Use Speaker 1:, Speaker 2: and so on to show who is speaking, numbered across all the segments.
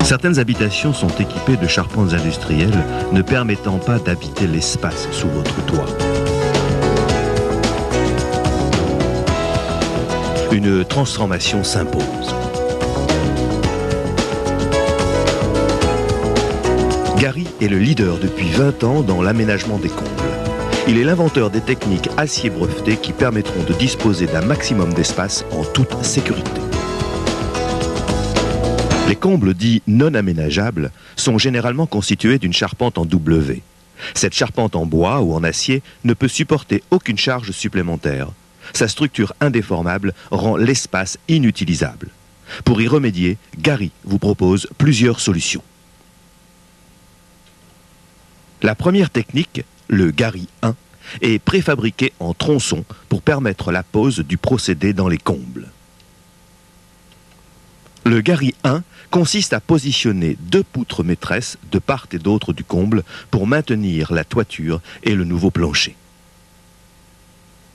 Speaker 1: Certaines habitations sont équipées de charpentes industrielles ne permettant pas d'habiter l'espace sous votre toit. Une transformation s'impose. Gary est le leader depuis 20 ans dans l'aménagement des combles. Il est l'inventeur des techniques acier brevetées qui permettront de disposer d'un maximum d'espace en toute sécurité. Les combles dits non aménageables sont généralement constitués d'une charpente en W. Cette charpente en bois ou en acier ne peut supporter aucune charge supplémentaire. Sa structure indéformable rend l'espace inutilisable. Pour y remédier, Gary vous propose plusieurs solutions. La première technique, le Gary 1, est préfabriqué en tronçon pour permettre la pose du procédé dans les combles. Le Gary 1 consiste à positionner 2 poutres maîtresses de part et d'autre du comble pour maintenir la toiture et le nouveau plancher.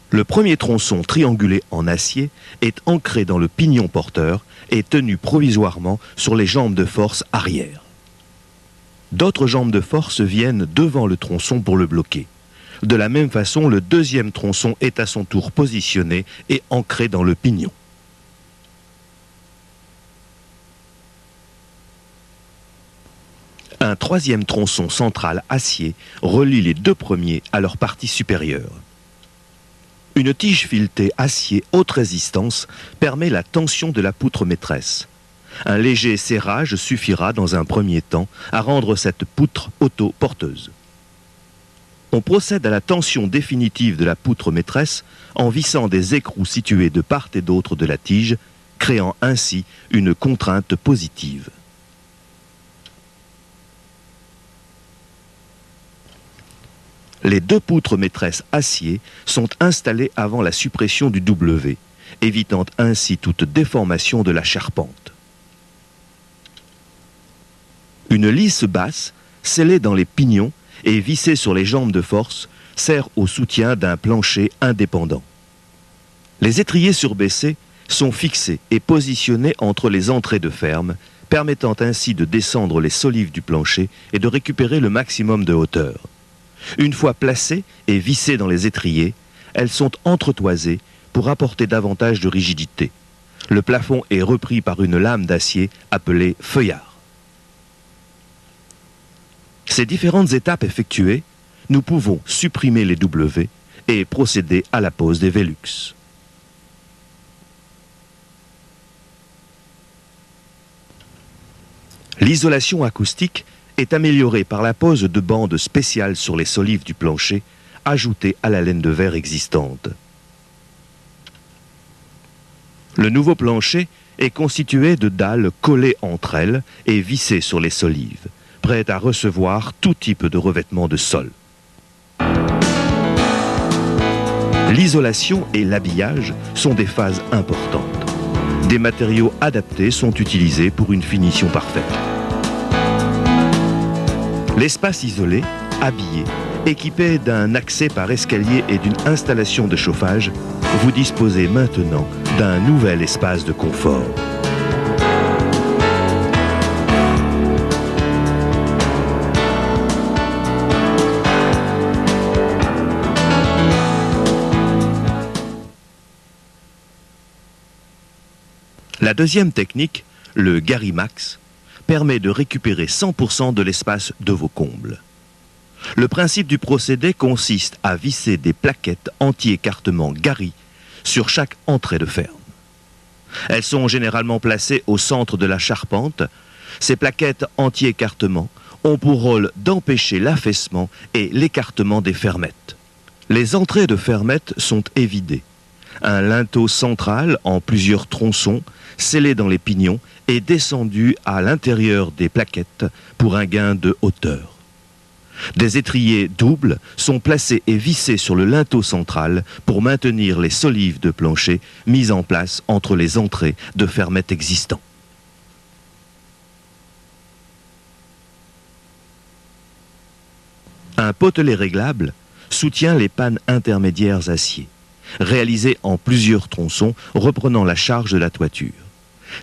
Speaker 1: Le premier tronçon triangulé en acier est ancré dans le pignon porteur et tenu provisoirement sur les jambes de force arrière. D'autres jambes de force viennent devant le tronçon pour le bloquer. De la même façon, le deuxième tronçon est à son tour positionné et ancré dans le pignon. Un troisième tronçon central acier relie les 2 premiers à leur partie supérieure. Une tige filetée acier haute résistance permet la tension de la poutre maîtresse. Un léger serrage suffira dans un premier temps à rendre cette poutre auto-porteuse. On procède à la tension définitive de la poutre maîtresse en vissant des écrous situés de part et d'autre de la tige, créant ainsi une contrainte positive. Les 2 poutres maîtresses acier sont installées avant la suppression du W, évitant ainsi toute déformation de la charpente. Une lisse basse, scellée dans les pignons et vissée sur les jambes de force, sert au soutien d'un plancher indépendant. Les étriers surbaissés sont fixés et positionnés entre les entrées de ferme, permettant ainsi de descendre les solives du plancher et de récupérer le maximum de hauteur. Une fois placées et vissées dans les étriers, elles sont entretoisées pour apporter davantage de rigidité. Le plafond est repris par une lame d'acier appelée feuillard. Ces différentes étapes effectuées, nous pouvons supprimer les W et procéder à la pose des Velux. L'isolation acoustique est améliorée par la pose de bandes spéciales sur les solives du plancher, ajoutées à la laine de verre existante. Le nouveau plancher est constitué de dalles collées entre elles et vissées sur les solives, prêtes à recevoir tout type de revêtement de sol. L'isolation et l'habillage sont des phases importantes. Des matériaux adaptés sont utilisés pour une finition parfaite. L'espace isolé, habillé, équipé d'un accès par escalier et d'une installation de chauffage, vous disposez maintenant d'un nouvel espace de confort. La deuxième technique, le Gary Max, permet de récupérer 100% de l'espace de vos combles. Le principe du procédé consiste à visser des plaquettes anti-écartement Gary sur chaque entrée de ferme. Elles sont généralement placées au centre de la charpente. Ces plaquettes anti-écartement ont pour rôle d'empêcher l'affaissement et l'écartement des fermettes. Les entrées de fermettes sont évidées. Un linteau central en plusieurs tronçons, scellé dans les pignons, est descendu à l'intérieur des plaquettes pour un gain de hauteur. Des étriers doubles sont placés et vissés sur le linteau central pour maintenir les solives de plancher mises en place entre les entrées de fermettes existants. Un potelet réglable soutient les pannes intermédiaires acier, réalisées en plusieurs tronçons reprenant la charge de la toiture.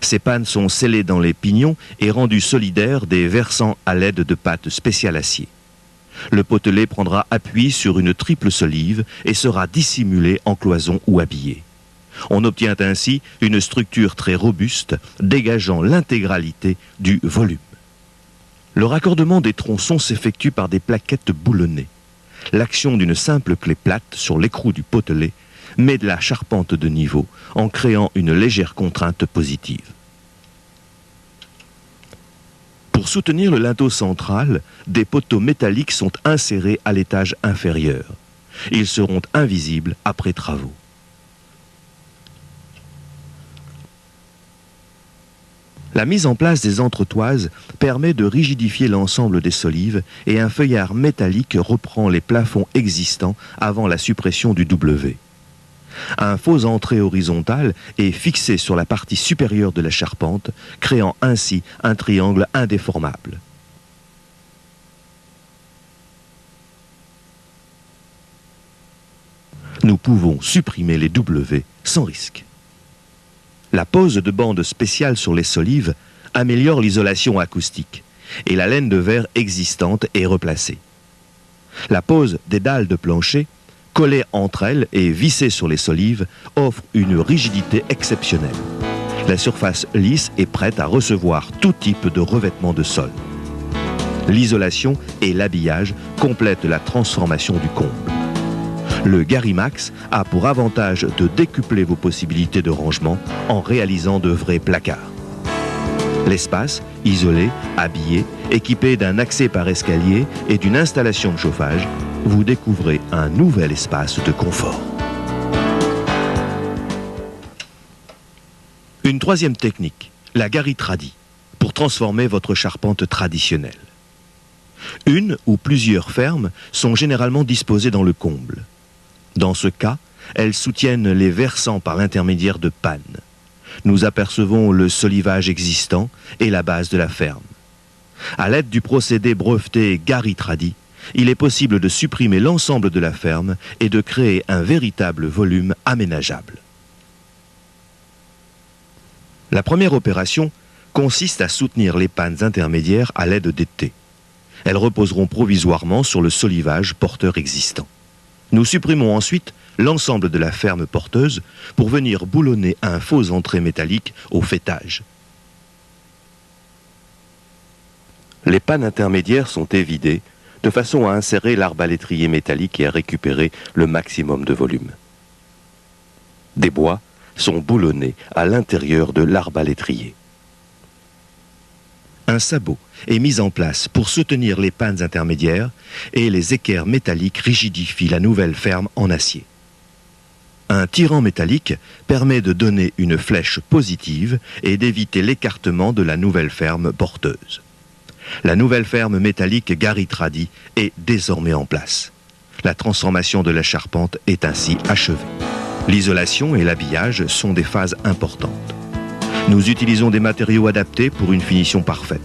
Speaker 1: Ces pannes sont scellées dans les pignons et rendues solidaires des versants à l'aide de pattes spéciales acier. Le potelet prendra appui sur une triple solive et sera dissimulé en cloison ou habillé. On obtient ainsi une structure très robuste, dégageant l'intégralité du volume. Le raccordement des tronçons s'effectue par des plaquettes boulonnées. L'action d'une simple clé plate sur l'écrou du potelet met de la charpente de niveau en créant une légère contrainte positive. Pour soutenir le linteau central, des poteaux métalliques sont insérés à l'étage inférieur. Ils seront invisibles après travaux. La mise en place des entretoises permet de rigidifier l'ensemble des solives et un feuillard métallique reprend les plafonds existants avant la suppression du W. Un faux entrée horizontal est fixé sur la partie supérieure de la charpente, créant ainsi un triangle indéformable. Nous pouvons supprimer les W sans risque. La pose de bandes spéciales sur les solives améliore l'isolation acoustique et la laine de verre existante est replacée. La pose des dalles de plancher, collées entre elles et vissées sur les solives, offre une rigidité exceptionnelle. La surface lisse est prête à recevoir tout type de revêtement de sol. L'isolation et l'habillage complètent la transformation du comble. Le Garimax a pour avantage de décupler vos possibilités de rangement en réalisant de vrais placards. L'espace, isolé, habillé, équipé d'un accès par escalier et d'une installation de chauffage, vous découvrez un nouvel espace de confort. Une troisième technique, la Gari-Tradi, pour transformer votre charpente traditionnelle. Une ou plusieurs fermes sont généralement disposées dans le comble. Dans ce cas, elles soutiennent les versants par l'intermédiaire de pannes. Nous apercevons le solivage existant et la base de la ferme. À l'aide du procédé breveté Gari-Tradi, il est possible de supprimer l'ensemble de la ferme et de créer un véritable volume aménageable. La première opération consiste à soutenir les pannes intermédiaires à l'aide d'étais. Elles reposeront provisoirement sur le solivage porteur existant. Nous supprimons ensuite l'ensemble de la ferme porteuse pour venir boulonner un faux entrée métallique au faîtage. Les pannes intermédiaires sont évidées de façon à insérer l'arbalétrier métallique et à récupérer le maximum de volume. Des bois sont boulonnés à l'intérieur de l'arbalétrier. Un sabot est mis en place pour soutenir les pannes intermédiaires et les équerres métalliques rigidifient la nouvelle ferme en acier. Un tirant métallique permet de donner une flèche positive et d'éviter l'écartement de la nouvelle ferme porteuse. La nouvelle ferme métallique Gari-Tradi est désormais en place. La transformation de la charpente est ainsi achevée. L'isolation et l'habillage sont des phases importantes. Nous utilisons des matériaux adaptés pour une finition parfaite.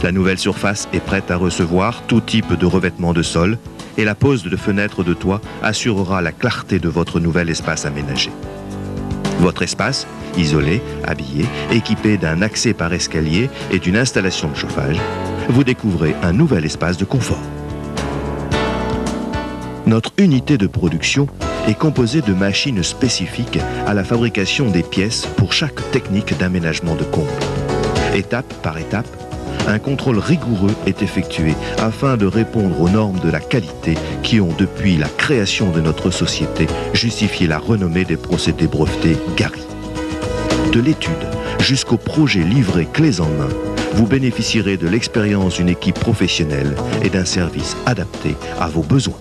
Speaker 1: La nouvelle surface est prête à recevoir tout type de revêtement de sol et la pose de fenêtres de toit assurera la clarté de votre nouvel espace aménagé. Votre espace, isolé, habillé, équipé d'un accès par escalier et d'une installation de chauffage, vous découvrez un nouvel espace de confort. Notre unité de production est composée de machines spécifiques à la fabrication des pièces pour chaque technique d'aménagement de comble. Étape par étape, un contrôle rigoureux est effectué afin de répondre aux normes de la qualité qui ont, depuis la création de notre société, justifié la renommée des procédés brevetés Gari. De l'étude jusqu'au projet livré clés en main, vous bénéficierez de l'expérience d'une équipe professionnelle et d'un service adapté à vos besoins.